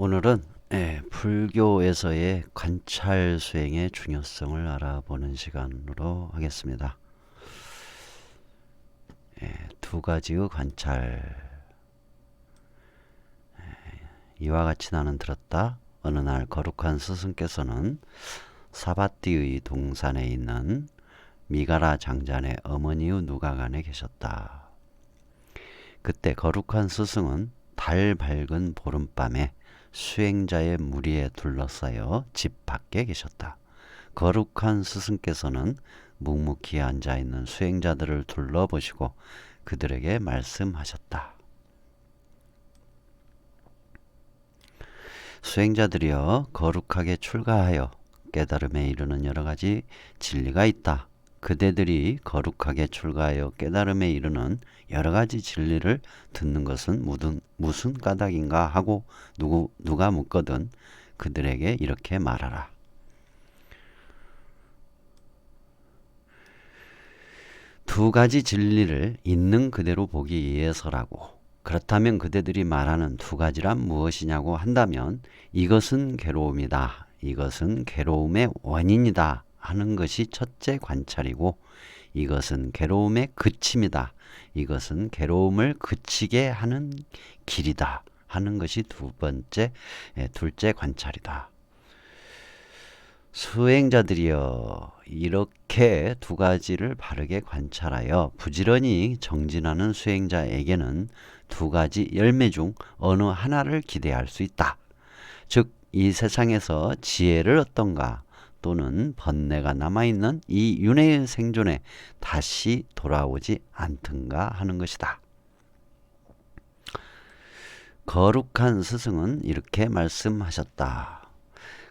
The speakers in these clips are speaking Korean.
오늘은 불교에서의 관찰 수행의 중요성을 알아보는 시간으로 하겠습니다. 두 가지의 관찰. 이와 같이 나는 들었다. 어느 날 거룩한 스승께서는 사바띠의 동산에 있는 미가라 장잔의 어머니의 누가간에 계셨다. 그때 거룩한 스승은 달 밝은 보름밤에 수행자의 무리에 둘러싸여 집 밖에 계셨다. 거룩한 스승께서는 묵묵히 앉아있는 수행자들을 둘러보시고 그들에게 말씀하셨다. 수행자들이여, 거룩하게 출가하여 깨달음에 이르는 여러 가지 진리가 있다. 그대들이 거룩하게 출가하여 깨달음에 이르는 여러 가지 진리를 듣는 것은 무슨 까닭인가 하고 누가 묻거든 그들에게 이렇게 말하라. 두 가지 진리를 있는 그대로 보기 위해서라고. 그렇다면 그대들이 말하는 두 가지란 무엇이냐고 한다면 이것은 괴로움이다, 이것은 괴로움의 원인이다 하는 것이 첫째 관찰이고, 이것은 괴로움의 그침이다, 이것은 괴로움을 그치게 하는 길이다 하는 것이 둘째 관찰이다. 수행자들이여, 이렇게 두 가지를 바르게 관찰하여 부지런히 정진하는 수행자에게는 두 가지 열매 중 어느 하나를 기대할 수 있다. 즉, 이 세상에서 지혜를 얻던가 또는 번뇌가 남아있는 이 윤회의 생존에 다시 돌아오지 않든가 하는 것이다. 거룩한 스승은 이렇게 말씀하셨다.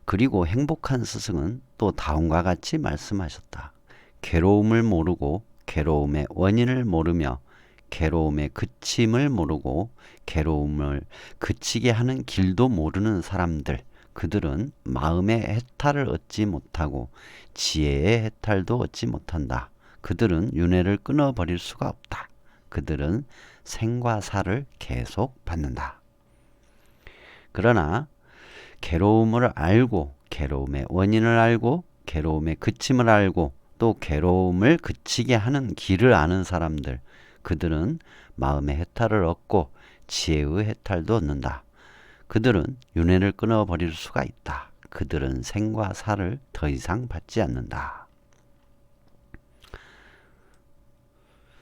그리고 행복한 스승은 또 다음과 같이 말씀하셨다. 괴로움을 모르고 괴로움의 원인을 모르며 괴로움의 그침을 모르고 괴로움을 그치게 하는 길도 모르는 사람들, 그들은 마음의 해탈을 얻지 못하고 지혜의 해탈도 얻지 못한다. 그들은 윤회를 끊어버릴 수가 없다. 그들은 생과 사를 계속 받는다. 그러나 괴로움을 알고 괴로움의 원인을 알고 괴로움의 그침을 알고 또 괴로움을 그치게 하는 길을 아는 사람들, 그들은 마음의 해탈을 얻고 지혜의 해탈도 얻는다. 그들은 윤회를 끊어버릴 수가 있다. 그들은 생과 사를 더 이상 받지 않는다.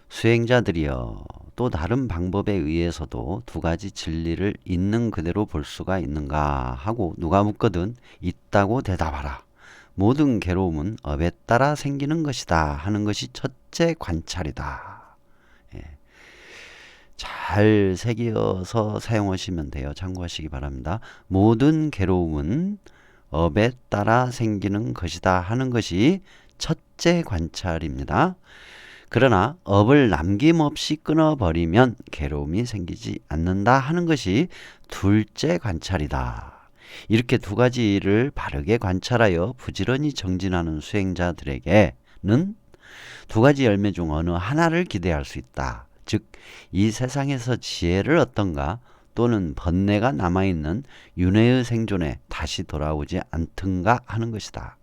수행자들이여, 또 다른 방법에 의해서도 두 가지 진리를 있는 그대로 볼 수가 있는가 하고 누가 묻거든 있다고 대답하라. 모든 괴로움은 업에 따라 생기는 것이다 하는 것이 첫째 관찰이다. 잘 새겨서 사용하시면 돼요. 참고하시기 바랍니다. 모든 괴로움은 업에 따라 생기는 것이다 하는 것이 첫째 관찰입니다. 그러나 업을 남김없이 끊어버리면 괴로움이 생기지 않는다 하는 것이 둘째 관찰이다. 이렇게 두 가지를 바르게 관찰하여 부지런히 정진하는 수행자들에게는 두 가지 열매 중 어느 하나를 기대할 수 있다. 즉, 이 세상에서 지혜를 얻던가 또는 번뇌가 남아있는 윤회의 생존에 다시 돌아오지 않든가 하는 것이다.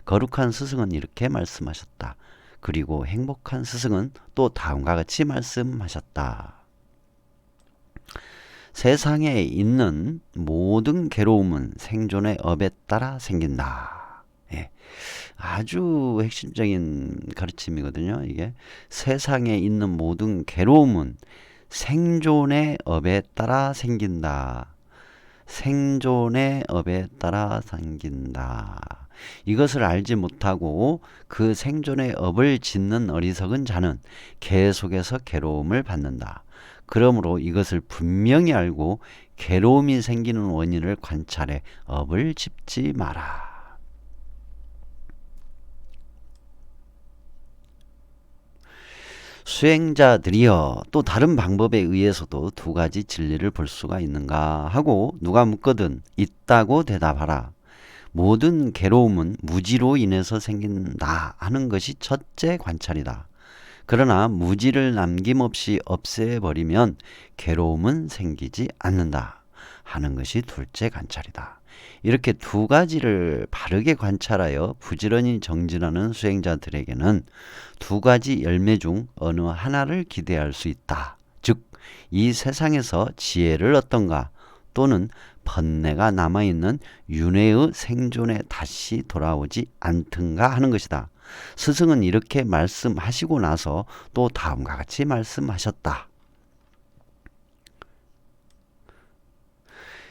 거룩한 스승은 이렇게 말씀하셨다. 그리고 행복한 스승은 또 다음과 같이 말씀하셨다. 세상에 있는 모든 괴로움은 생존의 업에 따라 생긴다. 아주 핵심적인 가르침이거든요. 이게 세상에 있는 모든 괴로움은 생존의 업에 따라 생긴다. 생존의 업에 따라 생긴다. 이것을 알지 못하고 그 생존의 업을 짓는 어리석은 자는 계속해서 괴로움을 받는다. 그러므로 이것을 분명히 알고 괴로움이 생기는 원인을 관찰해 업을 짓지 마라. 수행자들이여, 또 다른 방법에 의해서도 두 가지 진리를 볼 수가 있는가 하고 누가 묻거든 있다고 대답하라. 모든 괴로움은 무지로 인해서 생긴다 하는 것이 첫째 관찰이다. 그러나 무지를 남김없이 없애버리면 괴로움은 생기지 않는다. 하는 것이 둘째 관찰이다. 이렇게 두 가지를 바르게 관찰하여 부지런히 정진하는 수행자들에게는 두 가지 열매 중 어느 하나를 기대할 수 있다. 즉, 이 세상에서 지혜를 얻던가 또는 번뇌가 남아있는 윤회의 생존에 다시 돌아오지 않든가 하는 것이다. 스승은 이렇게 말씀하시고 나서 또 다음과 같이 말씀하셨다.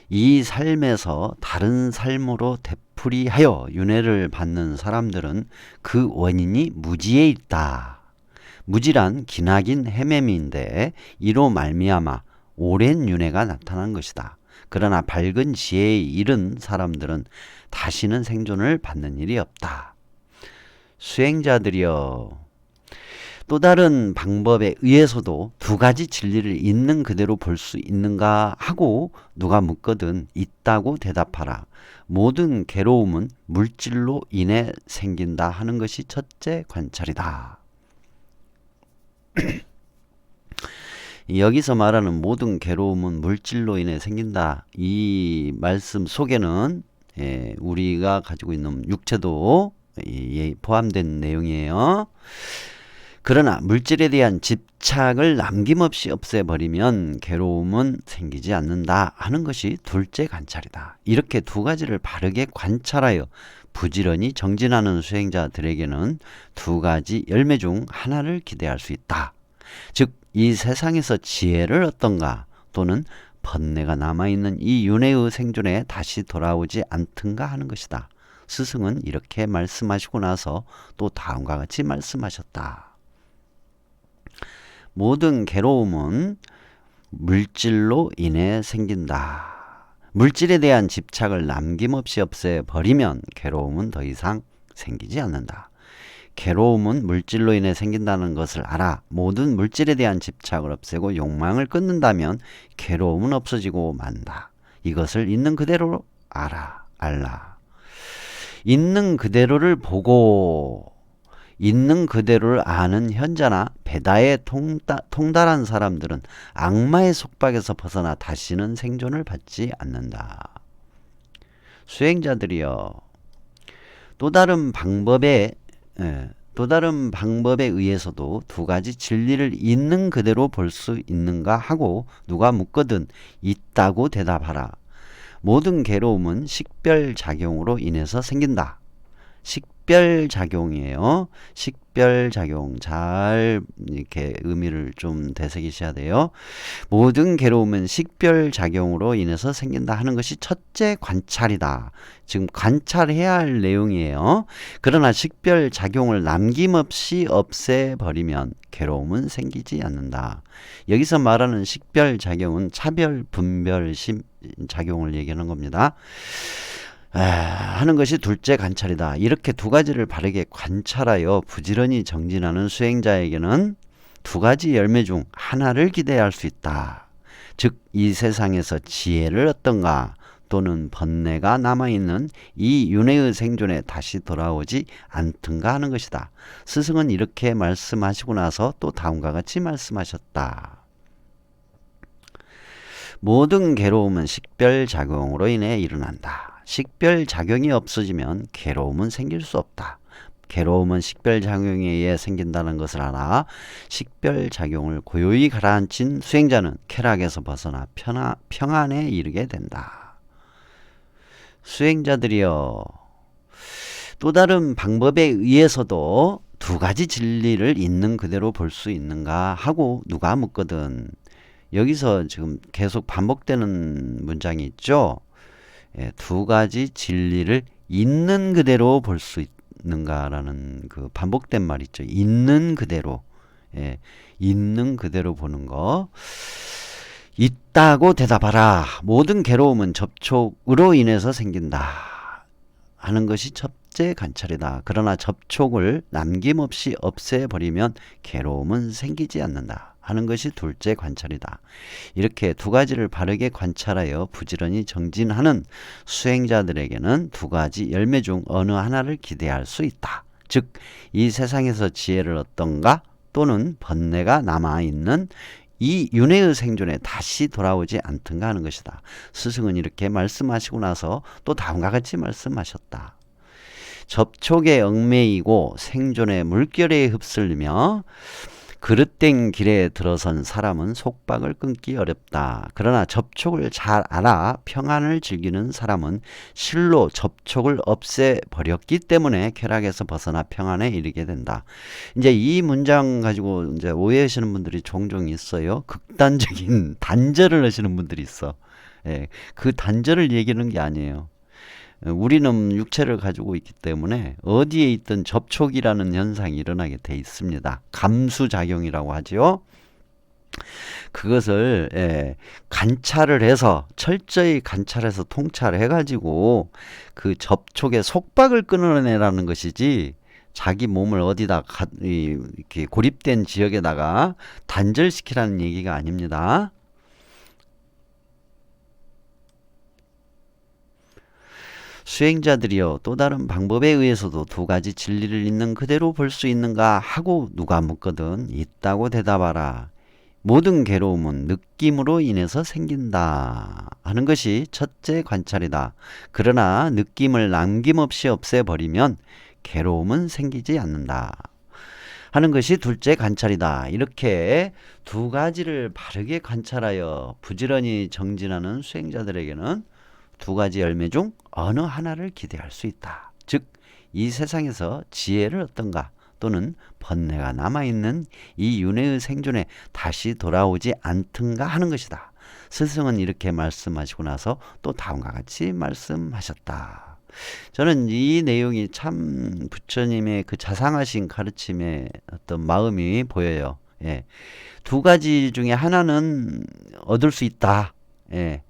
이 삶에서 다른 삶으로 되풀이하여 윤회를 받는 사람들은 그 원인이 무지에 있다. 무지란 기나긴 헤매미인데 이로 말미암아 오랜 윤회가 나타난 것이다. 그러나 밝은 지혜에 이른 사람들은 다시는 생존을 받는 일이 없다. 수행자들이여, 또 다른 방법에 의해서도 두 가지 진리를 있는 그대로 볼 수 있는가 하고 누가 묻거든 있다고 대답하라. 모든 괴로움은 물질로 인해 생긴다 하는 것이 첫째 관찰이다. 여기서 말하는 모든 괴로움은 물질로 인해 생긴다. 이 말씀 속에는 우리가 가지고 있는 육체도 포함된 내용이에요. 그러나 물질에 대한 집착을 남김없이 없애버리면 괴로움은 생기지 않는다 하는 것이 둘째 관찰이다. 이렇게 두 가지를 바르게 관찰하여 부지런히 정진하는 수행자들에게는 두 가지 열매 중 하나를 기대할 수 있다. 즉, 이 세상에서 지혜를 얻던가 또는 번뇌가 남아있는 이 윤회의 생존에 다시 돌아오지 않든가 하는 것이다. 스승은 이렇게 말씀하시고 나서 또 다음과 같이 말씀하셨다. 모든 괴로움은 물질로 인해 생긴다. 물질에 대한 집착을 남김없이 없애버리면 괴로움은 더 이상 생기지 않는다. 괴로움은 물질로 인해 생긴다는 것을 알아. 모든 물질에 대한 집착을 없애고 욕망을 끊는다면 괴로움은 없어지고 만다. 이것을 있는 그대로 알라. 있는 그대로를 보고 있는 그대로를 아는 현자나 배다에 통달한 사람들은 악마의 속박에서 벗어나 다시는 생존을 받지 않는다. 수행자들이여, 또 다른 방법에 의해서도 두 가지 진리를 있는 그대로 볼 수 있는가 하고 누가 묻거든 있다고 대답하라. 모든 괴로움은 식별작용으로 인해서 생긴다. 식별작용이에요. 식별작용. 잘 이렇게 의미를 좀 되새기셔야 돼요. 모든 괴로움은 식별작용으로 인해서 생긴다 하는 것이 첫째 관찰이다. 지금 관찰해야 할 내용이에요. 그러나 식별작용을 남김없이 없애버리면 괴로움은 생기지 않는다. 여기서 말하는 식별작용은 차별, 분별심 작용을 얘기하는 겁니다. 하는 것이 둘째 관찰이다. 이렇게 두 가지를 바르게 관찰하여 부지런히 정진하는 수행자에게는 두 가지 열매 중 하나를 기대할 수 있다. 즉, 이 세상에서 지혜를 얻던가 또는 번뇌가 남아있는 이 윤회의 생존에 다시 돌아오지 않든가 하는 것이다. 스승은 이렇게 말씀하시고 나서 또 다음과 같이 말씀하셨다. 모든 괴로움은 식별작용으로 인해 일어난다. 식별작용이 없어지면 괴로움은 생길 수 없다. 괴로움은 식별작용에 의해 생긴다는 것을 알아 식별작용을 고요히 가라앉힌 수행자는 쾌락에서 벗어나 평안에 이르게 된다. 수행자들이여, 또 다른 방법에 의해서도 두 가지 진리를 있는 그대로 볼 수 있는가 하고 누가 묻거든. 여기서 지금 계속 반복되는 문장이 있죠. 두 가지 진리를 있는 그대로 볼 수 있는가라는 그 반복된 말 있죠. 있는 그대로. 있는 그대로 보는 거. 있다고 대답하라. 모든 괴로움은 접촉으로 인해서 생긴다 하는 것이 첫째 관찰이다. 그러나 접촉을 남김없이 없애버리면 괴로움은 생기지 않는다 하는 것이 둘째 관찰이다. 이렇게 두 가지를 바르게 관찰하여 부지런히 정진하는 수행자들에게는 두 가지 열매 중 어느 하나를 기대할 수 있다. 즉, 이 세상에서 지혜를 얻던가 또는 번뇌가 남아있는 이 윤회의 생존에 다시 돌아오지 않든가 하는 것이다. 스승은 이렇게 말씀하시고 나서 또 다음과 같이 말씀하셨다. 접촉에 얽매이고 생존의 물결에 휩쓸리며 그릇된 길에 들어선 사람은 속박을 끊기 어렵다. 그러나 접촉을 잘 알아 평안을 즐기는 사람은 실로 접촉을 없애버렸기 때문에 쾌락에서 벗어나 평안에 이르게 된다. 이제 이 문장 가지고 이제 오해하시는 분들이 종종 있어요. 극단적인 단절을 하시는 분들이 있어. 예, 그 단절을 얘기하는 게 아니에요. 우리는 육체를 가지고 있기 때문에 어디에 있든 접촉이라는 현상이 일어나게 돼 있습니다. 감수작용이라고 하죠. 그것을 관찰을 해서 철저히 관찰해서 통찰해 가지고 그 접촉의 속박을 끊어내라는 것이지 자기 몸을 어디다 이렇게 고립된 지역에다가 단절시키라는 얘기가 아닙니다. 수행자들이여 또 다른 방법에 의해서도 두 가지 진리를 있는 그대로 볼 수 있는가 하고 누가 묻거든 있다고 대답하라. 모든 괴로움은 느낌으로 인해서 생긴다 하는 것이 첫째 관찰이다. 그러나 느낌을 남김없이 없애버리면 괴로움은 생기지 않는다 하는 것이 둘째 관찰이다. 이렇게 두 가지를 바르게 관찰하여 부지런히 정진하는 수행자들에게는 두 가지 열매 중 어느 하나를 기대할 수 있다. 즉, 이 세상에서 지혜를 얻던가 또는 번뇌가 남아있는 이 윤회의 생존에 다시 돌아오지 않든가 하는 것이다. 스승은 이렇게 말씀하시고 나서 또 다음과 같이 말씀하셨다. 저는 이 내용이 참 부처님의 그 자상하신 가르침의 어떤 마음이 보여요. 예. 두 가지 중에 하나는 얻을 수 있다. 예.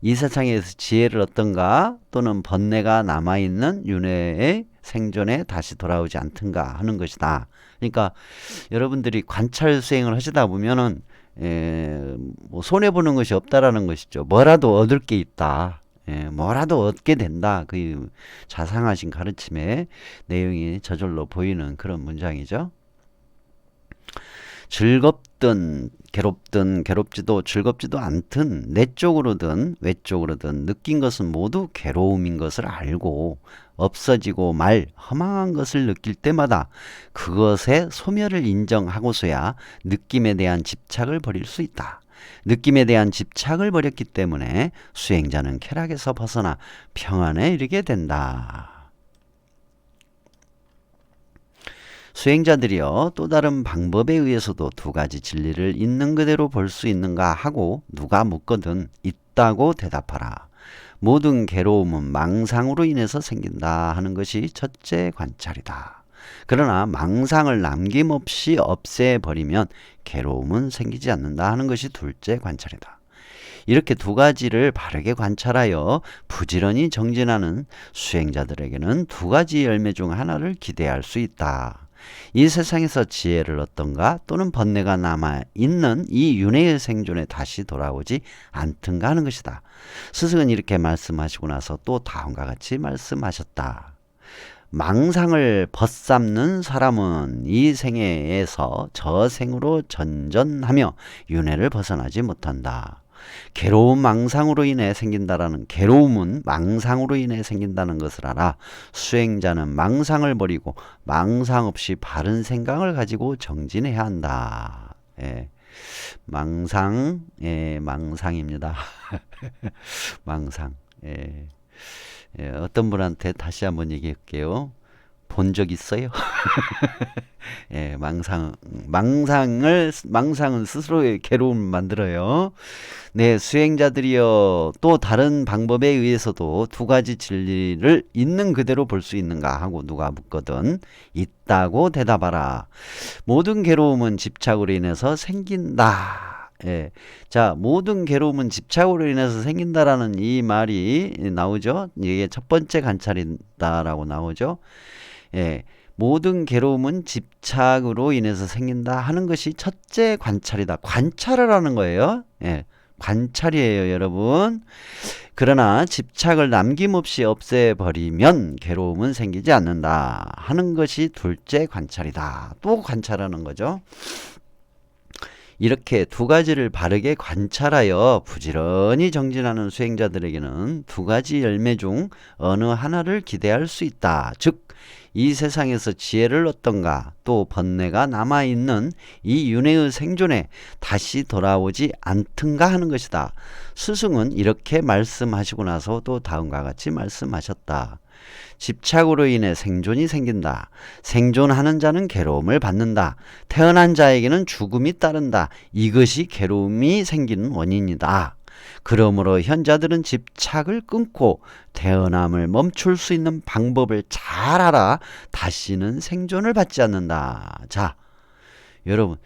이 세상에서 지혜를 얻던가 또는 번뇌가 남아있는 윤회의 생존에 다시 돌아오지 않든가 하는 것이다. 그러니까 여러분들이 관찰 수행을 하시다 보면은 뭐 손해보는 것이 없다라는 것이죠. 뭐라도 얻을 게 있다. 뭐라도 얻게 된다. 그 자상하신 가르침의 내용이 저절로 보이는 그런 문장이죠. 즐겁든 괴롭든 괴롭지도 즐겁지도 않든 내적으로든 외적으로든 느낀 것은 모두 괴로움인 것을 알고 없어지고 말 허망한 것을 느낄 때마다 그것의 소멸을 인정하고서야 느낌에 대한 집착을 버릴 수 있다. 느낌에 대한 집착을 버렸기 때문에 수행자는 쾌락에서 벗어나 평안에 이르게 된다. 수행자들이여 또 다른 방법에 의해서도 두 가지 진리를 있는 그대로 볼 수 있는가 하고 누가 묻거든 있다고 대답하라. 모든 괴로움은 망상으로 인해서 생긴다 하는 것이 첫째 관찰이다. 그러나 망상을 남김없이 없애버리면 괴로움은 생기지 않는다 하는 것이 둘째 관찰이다. 이렇게 두 가지를 바르게 관찰하여 부지런히 정진하는 수행자들에게는 두 가지 열매 중 하나를 기대할 수 있다. 이 세상에서 지혜를 얻던가 또는 번뇌가 남아있는 이 윤회의 생존에 다시 돌아오지 않든가 하는 것이다. 스승은 이렇게 말씀하시고 나서 또 다음과 같이 말씀하셨다. 망상을 벗삼는 사람은 이 생애에서 저 생으로 전전하며 윤회를 벗어나지 못한다. 괴로운 망상으로 인해 생긴다라는 괴로움은 망상으로 인해 생긴다는 것을 알아 수행자는 망상을 버리고 망상 없이 바른 생각을 가지고 정진해야 한다. 예. 망상입니다. 망상. 예. 예. 어떤 분한테 다시 한번 얘기할게요. 본 적 있어요? 예, 망상은 스스로의 괴로움을 만들어요. 네, 수행자들이여 또 다른 방법에 의해서도 두 가지 진리를 있는 그대로 볼 수 있는가 하고 누가 묻거든 있다고 대답하라. 모든 괴로움은 집착으로 인해서 생긴다. 예. 자, 모든 괴로움은 집착으로 인해서 생긴다라는 이 말이 나오죠. 이게 첫 번째 관찰이다라고 나오죠. 예, 모든 괴로움은 집착으로 인해서 생긴다 하는 것이 첫째 관찰이다. 관찰을 하는 거예요. 예, 관찰이에요, 여러분. 그러나 집착을 남김없이 없애버리면 괴로움은 생기지 않는다 하는 것이 둘째 관찰이다. 또 관찰하는 거죠. 이렇게 두 가지를 바르게 관찰하여 부지런히 정진하는 수행자들에게는 두 가지 열매 중 어느 하나를 기대할 수 있다. 즉, 이 세상에서 지혜를 얻던가 또 번뇌가 남아있는 이 윤회의 생존에 다시 돌아오지 않든가 하는 것이다. 스승은 이렇게 말씀하시고 나서 또 다음과 같이 말씀하셨다. 집착으로 인해 생존이 생긴다. 생존하는 자는 괴로움을 받는다. 태어난 자에게는 죽음이 따른다. 이것이 괴로움이 생기는 원인이다. 그러므로 현자들은 집착을 끊고 태어남을 멈출 수 있는 방법을 잘 알아 다시는 생존을 받지 않는다. 자, 여러분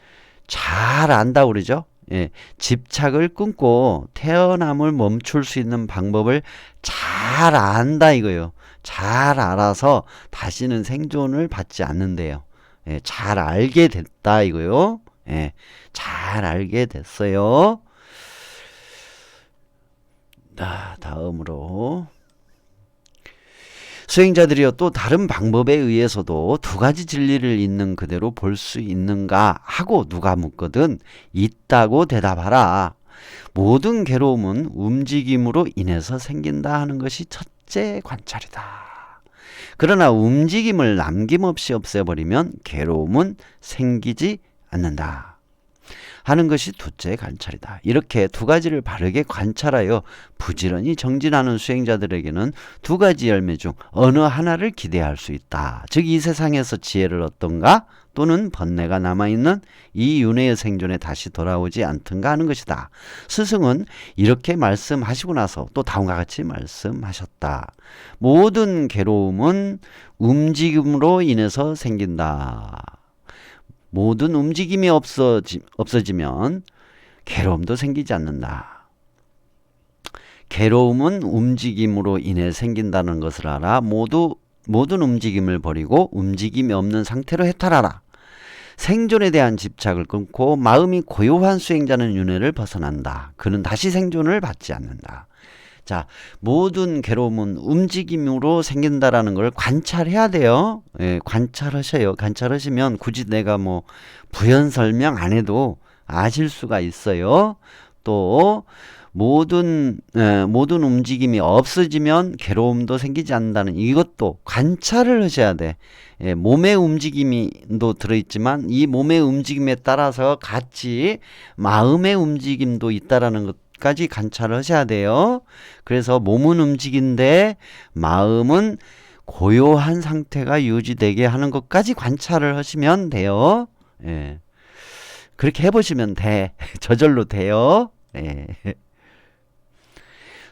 잘 안다고 그러죠? 예, 집착을 끊고 태어남을 멈출 수 있는 방법을 잘 안다 이거요. 잘 알아서 다시는 생존을 받지 않는데요. 예, 잘 알게 됐다 이거요. 예, 잘 알게 됐어요. 다음으로 수행자들이요 또 다른 방법에 의해서도 두 가지 진리를 있는 그대로 볼 수 있는가 하고 누가 묻거든 있다고 대답하라. 모든 괴로움은 움직임으로 인해서 생긴다 하는 것이 첫째 관찰이다. 그러나 움직임을 남김없이 없애버리면 괴로움은 생기지 않는다 하는 것이 둘째 관찰이다. 이렇게 두 가지를 바르게 관찰하여 부지런히 정진하는 수행자들에게는 두 가지 열매 중 어느 하나를 기대할 수 있다. 즉 이 세상에서 지혜를 얻던가 또는 번뇌가 남아있는 이 윤회의 생존에 다시 돌아오지 않든가 하는 것이다. 스승은 이렇게 말씀하시고 나서 또 다음과 같이 말씀하셨다. 모든 괴로움은 움직임으로 인해서 생긴다. 모든 움직임이 없어지면 괴로움도 생기지 않는다. 괴로움은 움직임으로 인해 생긴다는 것을 알아 모든 움직임을 버리고 움직임이 없는 상태로 해탈하라. 생존에 대한 집착을 끊고 마음이 고요한 수행자는 윤회를 벗어난다. 그는 다시 생존을 받지 않는다. 자, 모든 괴로움은 움직임으로 생긴다라는 걸 관찰해야 돼요. 예, 관찰하셔요. 관찰하시면 굳이 내가 뭐 부연 설명 안 해도 아실 수가 있어요. 또 모든 움직임이 없어지면 괴로움도 생기지 않는다는 이것도 관찰을 하셔야 돼. 예, 몸의 움직임도 들어있지만 이 몸의 움직임에 따라서 같이 마음의 움직임도 있다라는 것 까지 관찰을 하셔야 돼요. 그래서 몸은 움직인데 마음은 고요한 상태가 유지되게 하는 것까지 관찰을 하시면 돼요. 예. 그렇게 해보시면 돼. 저절로 돼요. 예.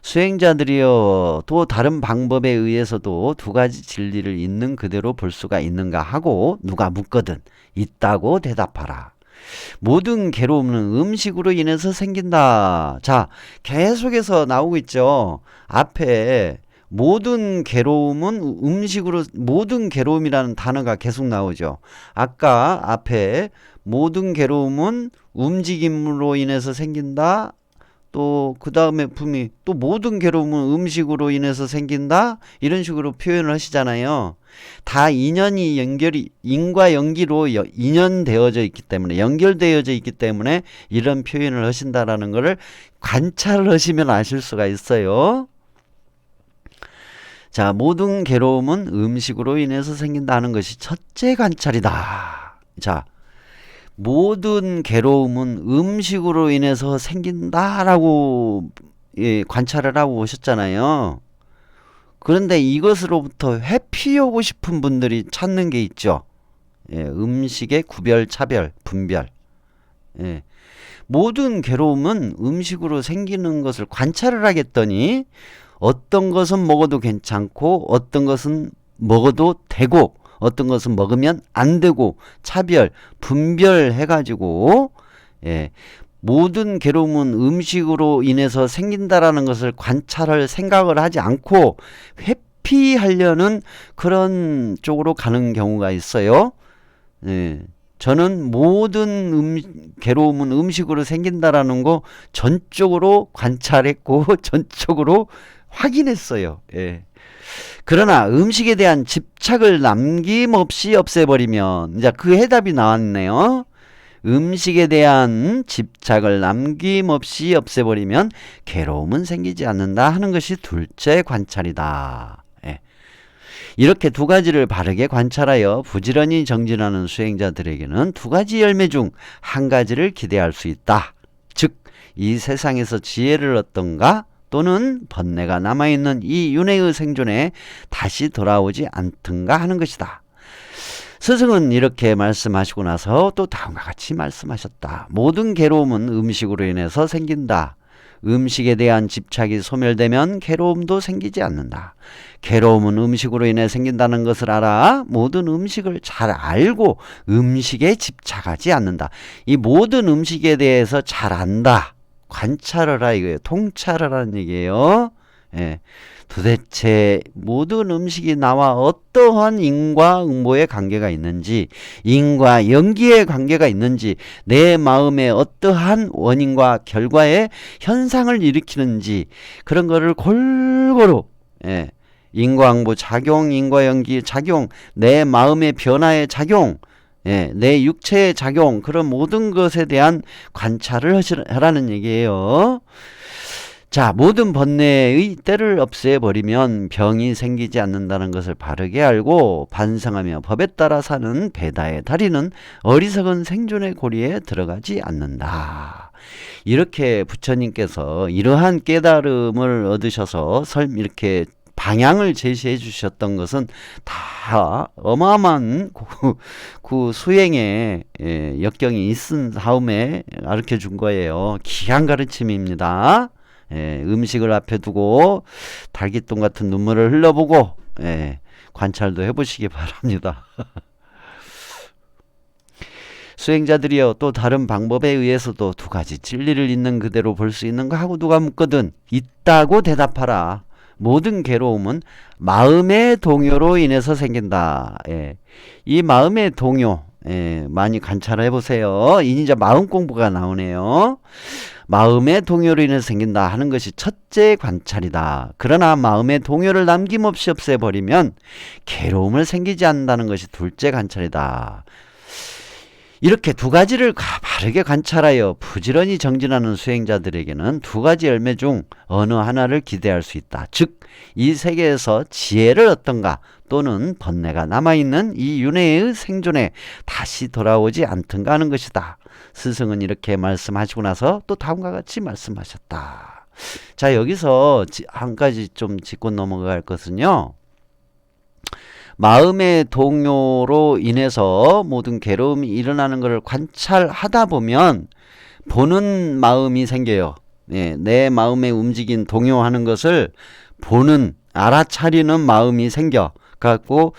수행자들이요 또 다른 방법에 의해서도 두 가지 진리를 있는 그대로 볼 수가 있는가 하고 누가 묻거든 있다고 대답하라. 모든 괴로움은 음식으로 인해서 생긴다. 자, 계속해서 나오고 있죠. 앞에 모든 괴로움은 음식으로 모든 괴로움이라는 단어가 계속 나오죠. 아까 앞에 모든 괴로움은 움직임으로 인해서 생긴다. 또 그 다음에 분명히 또 모든 괴로움은 음식으로 인해서 생긴다 이런 식으로 표현을 하시잖아요. 다 인과 연기로 인연되어져 있기 때문에 연결되어져 있기 때문에 이런 표현을 하신다라는 것을 관찰을 하시면 아실 수가 있어요. 자, 모든 괴로움은 음식으로 인해서 생긴다는 것이 첫째 관찰이다. 자, 모든 괴로움은 음식으로 인해서 생긴다라고 관찰을 하고 오셨잖아요. 그런데 이것으로부터 회피하고 싶은 분들이 찾는 게 있죠. 음식의 구별, 차별, 분별. 모든 괴로움은 음식으로 생기는 것을 관찰을 하겠더니 어떤 것은 먹어도 괜찮고 어떤 것은 먹어도 되고 어떤 것은 먹으면 안 되고 차별, 분별해가지고 모든 괴로움은 음식으로 인해서 생긴다라는 것을 관찰할 생각을 하지 않고 회피하려는 그런 쪽으로 가는 경우가 있어요. 저는 모든 괴로움은 음식으로 생긴다라는 거 전적으로 관찰했고 전적으로 확인했어요. 그러나 음식에 대한 집착을 남김없이 없애버리면 이제 그 해답이 나왔네요. 음식에 대한 집착을 남김없이 없애버리면 괴로움은 생기지 않는다 하는 것이 둘째 관찰이다. 예. 이렇게 두 가지를 바르게 관찰하여 부지런히 정진하는 수행자들에게는 두 가지 열매 중 한 가지를 기대할 수 있다. 즉, 이 세상에서 지혜를 얻던가 또는 번뇌가 남아있는 이 윤회의 생존에 다시 돌아오지 않든가 하는 것이다. 스승은 이렇게 말씀하시고 나서 또 다음과 같이 말씀하셨다. 모든 괴로움은 음식으로 인해서 생긴다. 음식에 대한 집착이 소멸되면 괴로움도 생기지 않는다. 괴로움은 음식으로 인해 생긴다는 것을 알아 모든 음식을 잘 알고 음식에 집착하지 않는다. 이 모든 음식에 대해서 잘 안다. 관찰하라 이거예요. 통찰하라는 얘기예요. 예. 도대체 모든 음식이 나와 어떠한 인과 응보의 관계가 있는지, 인과 연기의 관계가 있는지, 내 마음에 어떠한 원인과 결과의 현상을 일으키는지 그런 거를 골고루 인과응보 작용, 인과연기 작용, 내 마음의 변화의 작용, 내 육체의 작용, 그런 모든 것에 대한 관찰을 하라는 얘기예요. 자, 모든 번뇌의 때를 없애버리면 병이 생기지 않는다는 것을 바르게 알고 반성하며 법에 따라 사는 베다의 다리는 어리석은 생존의 고리에 들어가지 않는다. 이렇게 부처님께서 이러한 깨달음을 얻으셔서 이렇게 방향을 제시해 주셨던 것은 다 어마어마한 그 수행의 역경이 있은 다음에 가르쳐 준 거예요. 귀한 가르침입니다. 음식을 앞에 두고 달기똥 같은 눈물을 흘려보고 관찰도 해보시기 바랍니다. 수행자들이여 또 다른 방법에 의해서도 두 가지 진리를 있는 그대로 볼 수 있는가 하고 누가 묻거든 있다고 대답하라. 모든 괴로움은 마음의 동요로 인해서 생긴다. 이 마음의 동요 많이 관찰해 보세요. 이제 마음 공부가 나오네요. 마음의 동요로 인해서 생긴다 하는 것이 첫째 관찰이다. 그러나 마음의 동요를 남김없이 없애버리면 괴로움을 생기지 않는다는 것이 둘째 관찰이다. 이렇게 두 가지를 바르게 관찰하여 부지런히 정진하는 수행자들에게는 두 가지 열매 중 어느 하나를 기대할 수 있다. 즉, 이 세계에서 지혜를 얻던가 또는 번뇌가 남아있는 이 윤회의 생존에 다시 돌아오지 않든가 하는 것이다. 스승은 이렇게 말씀하시고 나서 또 다음과 같이 말씀하셨다. 자, 여기서 한 가지 좀 짚고 넘어갈 것은요. 마음의 동요로 인해서 모든 괴로움이 일어나는 것을 관찰하다 보면 보는 마음이 생겨요. 내 마음에 움직인 동요하는 것을 보는, 알아차리는 마음이 생겨 갖고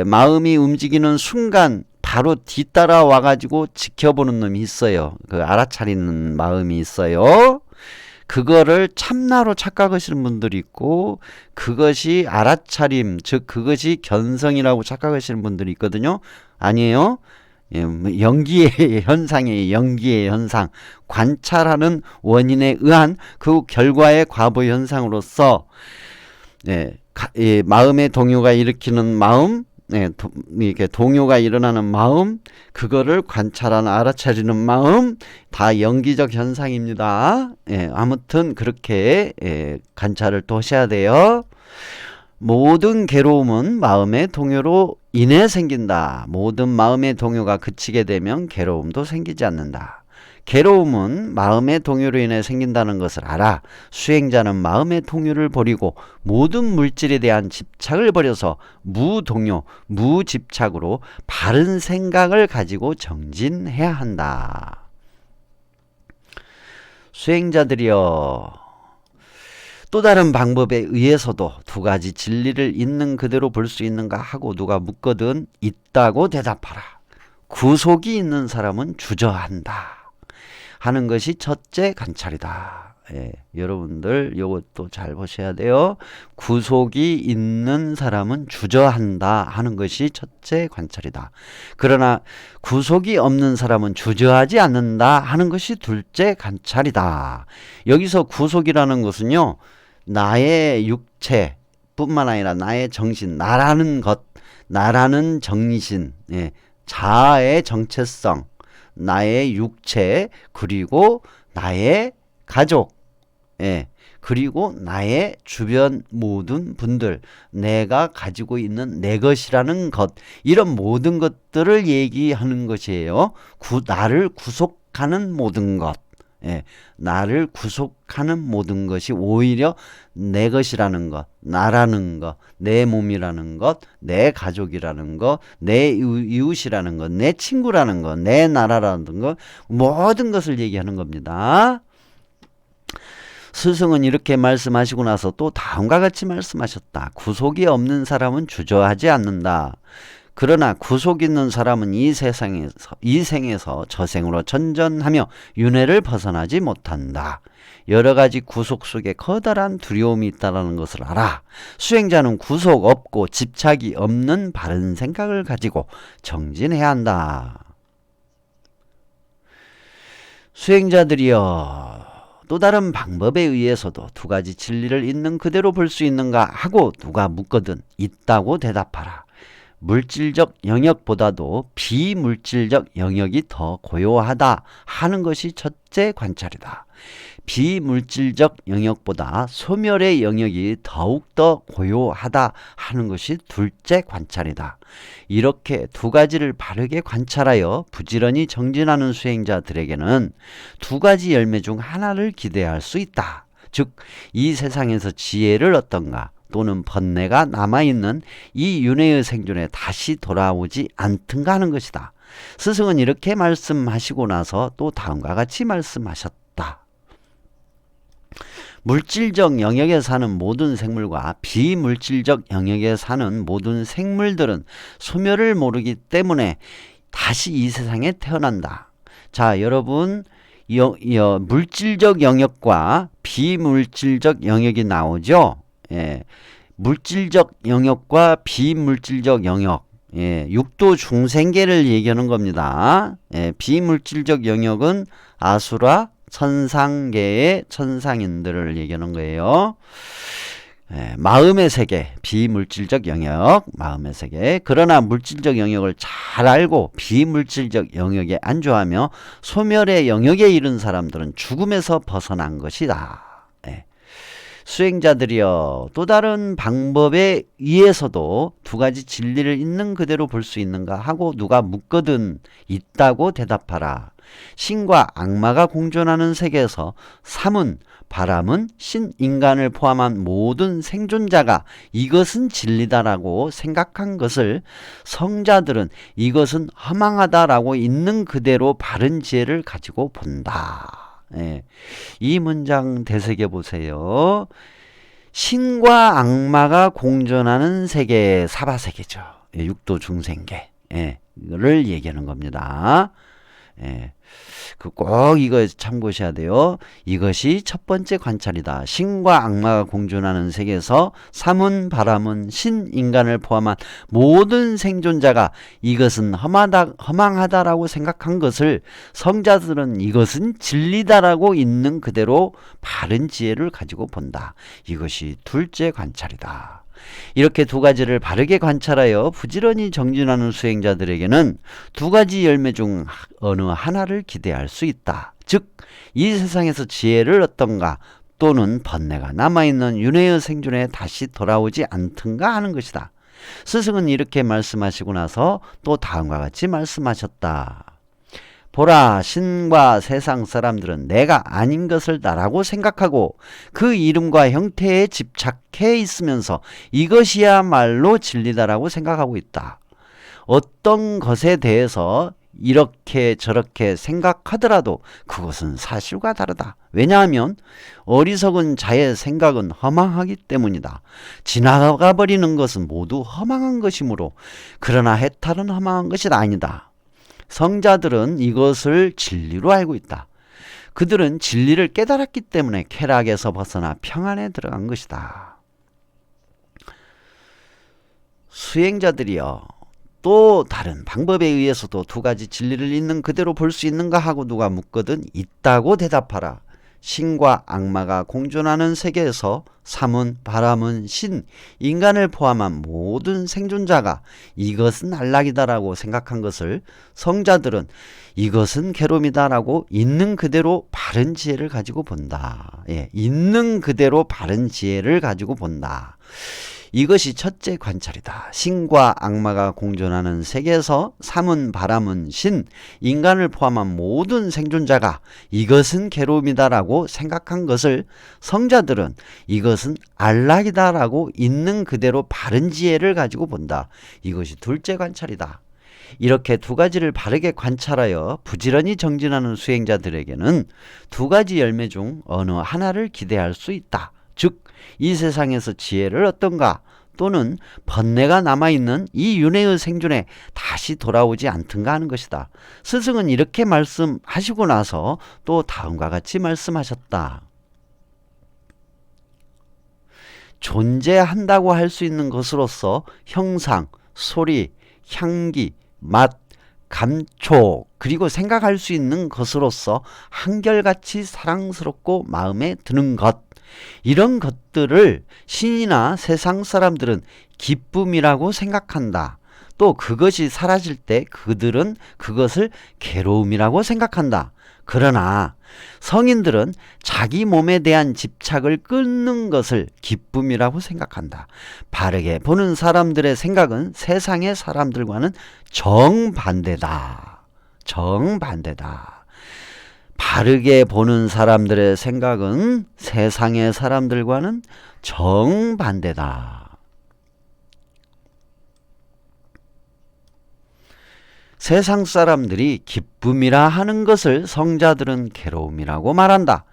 마음이 움직이는 순간 바로 뒤따라 와가지고 지켜보는 놈이 있어요. 그 알아차리는 마음이 있어요. 그거를 참나로 착각하시는 분들이 있고 그것이 알아차림, 즉 그것이 견성이라고 착각하시는 분들이 있거든요. 아니에요. 연기의 현상이에요. 연기의 현상. 관찰하는 원인에 의한 그 결과의 과보 현상으로서 마음의 동요가 일으키는 마음, 이렇게 동요가 일어나는 마음, 그거를 관찰하는 알아차리는 마음, 다 연기적 현상입니다. 아무튼 그렇게 관찰을 또 하셔야 돼요. 모든 괴로움은 마음의 동요로 인해 생긴다. 모든 마음의 동요가 그치게 되면 괴로움도 생기지 않는다. 괴로움은 마음의 동요로 인해 생긴다는 것을 알아 수행자는 마음의 동요를 버리고 모든 물질에 대한 집착을 버려서 무동요, 무집착으로 바른 생각을 가지고 정진해야 한다. 수행자들이여, 또 다른 방법에 의해서도 두 가지 진리를 있는 그대로 볼 수 있는가 하고 누가 묻거든 있다고 대답하라. 구속이 있는 사람은 주저한다 하는 것이 첫째 관찰이다. 여러분들 이것도 잘 보셔야 돼요. 구속이 있는 사람은 주저한다 하는 것이 첫째 관찰이다. 그러나 구속이 없는 사람은 주저하지 않는다 하는 것이 둘째 관찰이다. 여기서 구속이라는 것은요, 나의 육체 뿐만 아니라 나의 정신, 나라는 것, 나라는 정신, 자아의 정체성, 나의 육체, 그리고 나의 가족, 예, 그리고 나의 주변 모든 분들, 내가 가지고 있는 내 것이라는 것, 이런 모든 것들을 얘기하는 것이에요. 나를 구속하는 모든 것. 예, 나를 구속하는 모든 것이 오히려 내 것이라는 것, 나라는 것, 내 몸이라는 것, 내 가족이라는 것, 내 이웃이라는 것, 내 친구라는 것, 내 나라라는 것, 모든 것을 얘기하는 겁니다. 스승은 이렇게 말씀하시고 나서 또 다음과 같이 말씀하셨다. 구속이 없는 사람은 주저하지 않는다. 그러나 구속 있는 사람은 이 생에서 저생으로 전전하며 윤회를 벗어나지 못한다. 여러 가지 구속 속에 커다란 두려움이 있다는 것을 알아. 수행자는 구속 없고 집착이 없는 바른 생각을 가지고 정진해야 한다. 수행자들이여, 또 다른 방법에 의해서도 두 가지 진리를 있는 그대로 볼 수 있는가 하고 누가 묻거든 있다고 대답하라. 물질적 영역보다도 비물질적 영역이 더 고요하다 하는 것이 첫째 관찰이다. 비물질적 영역보다 소멸의 영역이 더욱더 고요하다 하는 것이 둘째 관찰이다. 이렇게 두 가지를 바르게 관찰하여 부지런히 정진하는 수행자들에게는 두 가지 열매 중 하나를 기대할 수 있다. 즉, 이 세상에서 지혜를 얻던가 또는 번뇌가 남아있는 이 윤회의 생존에 다시 돌아오지 않든가 하는 것이다. 스승은 이렇게 말씀하시고 나서 또 다음과 같이 말씀하셨다. 물질적 영역에 사는 모든 생물과 비물질적 영역에 사는 모든 생물들은 소멸을 모르기 때문에 다시 이 세상에 태어난다. 자, 여러분, 물질적 영역과 비물질적 영역이 나오죠. 예, 물질적 영역과 비물질적 영역, 예, 육도 중생계를 얘기하는 겁니다. 예, 비물질적 영역은 아수라, 천상계의 천상인들을 얘기하는 거예요. 예, 마음의 세계, 비물질적 영역, 마음의 세계. 그러나 물질적 영역을 잘 알고 비물질적 영역에 안주하며 소멸의 영역에 이른 사람들은 죽음에서 벗어난 것이다. 예. 수행자들이여, 또 다른 방법에 의해서도 두 가지 진리를 있는 그대로 볼 수 있는가 하고 누가 묻거든 있다고 대답하라. 신과 악마가 공존하는 세계에서 삼은, 바람은, 신, 인간을 포함한 모든 생존자가 이것은 진리다라고 생각한 것을 성자들은 이것은 허망하다라고 있는 그대로 바른 지혜를 가지고 본다. 예. 이 문장 되새겨 보세요. 신과 악마가 공존하는 세계, 사바세계죠. 예, 육도 중생계. 예, 이거를 얘기하는 겁니다. 예. 꼭 이거 참고하셔야 돼요. 이것이 첫 번째 관찰이다. 신과 악마가 공존하는 세계에서 삼은, 바람은, 신, 인간을 포함한 모든 생존자가 이것은 허망하다라고 생각한 것을 성자들은 이것은 진리다라고 있는 그대로 바른 지혜를 가지고 본다. 이것이 둘째 관찰이다. 이렇게 두 가지를 바르게 관찰하여 부지런히 정진하는 수행자들에게는 두 가지 열매 중 어느 하나를 기대할 수 있다. 즉, 이 세상에서 지혜를 얻던가 또는 번뇌가 남아있는 윤회의 생존에 다시 돌아오지 않든가 하는 것이다. 스승은 이렇게 말씀하시고 나서 또 다음과 같이 말씀하셨다. 보라, 신과 세상 사람들은 내가 아닌 것을 나라고 생각하고 그 이름과 형태에 집착해 있으면서 이것이야말로 진리다라고 생각하고 있다. 어떤 것에 대해서 이렇게 저렇게 생각하더라도 그것은 사실과 다르다. 왜냐하면 어리석은 자의 생각은 허망하기 때문이다. 지나가 버리는 것은 모두 허망한 것이므로, 그러나 해탈은 허망한 것이 아니다. 성자들은 이것을 진리로 알고 있다. 그들은 진리를 깨달았기 때문에 쾌락에서 벗어나 평안에 들어간 것이다. 수행자들이여, 또 다른 방법에 의해서도 두 가지 진리를 있는 그대로 볼 수 있는가 하고 누가 묻거든 있다고 대답하라. 신과 악마가 공존하는 세계에서 삶은 바람은 신, 인간을 포함한 모든 생존자가 이것은 안락이다라고 생각한 것을 성자들은 이것은 괴로움이다라고 있는 그대로 바른 지혜를 가지고 본다. 예, 있는 그대로 바른 지혜를 가지고 본다. 이것이 첫째 관찰이다. 신과 악마가 공존하는 세계에서 삶은 바람은 신, 인간을 포함한 모든 생존자가 이것은 괴로움이다라고 생각한 것을 성자들은 이것은 안락이다라고 있는 그대로 바른 지혜를 가지고 본다. 이것이 둘째 관찰이다. 이렇게 두 가지를 바르게 관찰하여 부지런히 정진하는 수행자들에게는 두 가지 열매 중 어느 하나를 기대할 수 있다. 즉 이 세상에서 지혜를 얻던가 또는 번뇌가 남아있는 이 윤회의 생존에 다시 돌아오지 않든가 하는 것이다. 스승은 이렇게 말씀하시고 나서 또 다음과 같이 말씀하셨다. 존재한다고 할 수 있는 것으로서 형상, 소리, 향기, 맛, 감촉 그리고 생각할 수 있는 것으로서 한결같이 사랑스럽고 마음에 드는 것, 이런 것들을 신이나 세상 사람들은 기쁨이라고 생각한다. 또 그것이 사라질 때 그들은 그것을 괴로움이라고 생각한다. 그러나 성인들은 자기 몸에 대한 집착을 끊는 것을 기쁨이라고 생각한다. 바르게 보는 사람들의 생각은 세상의 사람들과는 정반대다. 정반대다. 바르게 보는 사람들의 생각은 세상의 사람들과는 정반대다. 세상 사람들이 기쁨이라 하는 것을 성자들은 괴로움이라고 말한다.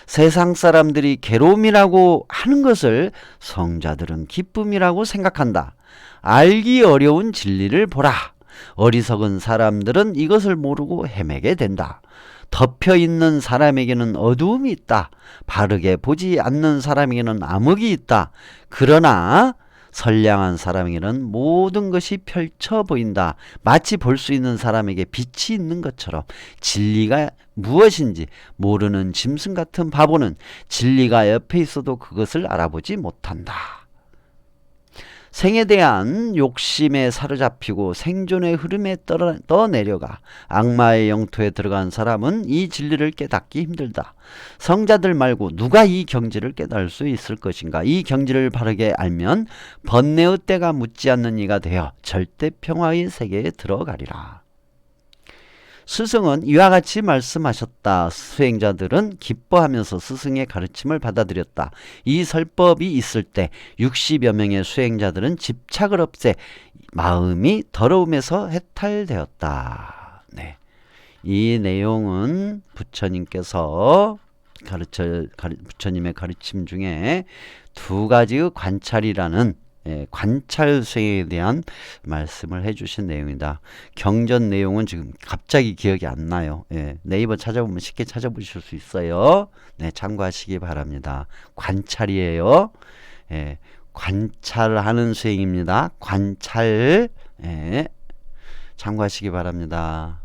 세상 사람들이 괴로움이라고 하는 것을 성자들은 기쁨이라고 생각한다. 알기 어려운 진리를 보라. 어리석은 사람들은 이것을 모르고 헤매게 된다. 덮여있는 사람에게는 어두움이 있다. 바르게 보지 않는 사람에게는 암흑이 있다. 그러나 선량한 사람에게는 모든 것이 펼쳐 보인다. 마치 볼 수 있는 사람에게 빛이 있는 것처럼 진리가 무엇인지 모르는 짐승 같은 바보는 진리가 옆에 있어도 그것을 알아보지 못한다. 생에 대한 욕심에 사로잡히고 생존의 흐름에 떠내려가 악마의 영토에 들어간 사람은 이 진리를 깨닫기 힘들다. 성자들 말고 누가 이 경지를 깨달을 수 있을 것인가? 이 경지를 바르게 알면 번뇌의 때가 묻지 않는 이가 되어 절대 평화의 세계에 들어가리라. 스승은 이와 같이 말씀하셨다. 수행자들은 기뻐하면서 스승의 가르침을 받아들였다. 이 설법이 있을 때 60여 명의 수행자들은 집착을 없애 마음이 더러움에서 해탈되었다. 네. 이 내용은 부처님께서 부처님의 가르침 중에 두 가지의 관찰이라는 관찰 수행에 대한 말씀을 해주신 내용이다. 경전 내용은 지금 갑자기 기억이 안 나요. 네이버 찾아보면 쉽게 찾아보실 수 있어요. 네, 참고하시기 바랍니다. 관찰이에요. 관찰하는 수행입니다. 관찰. 참고하시기 바랍니다.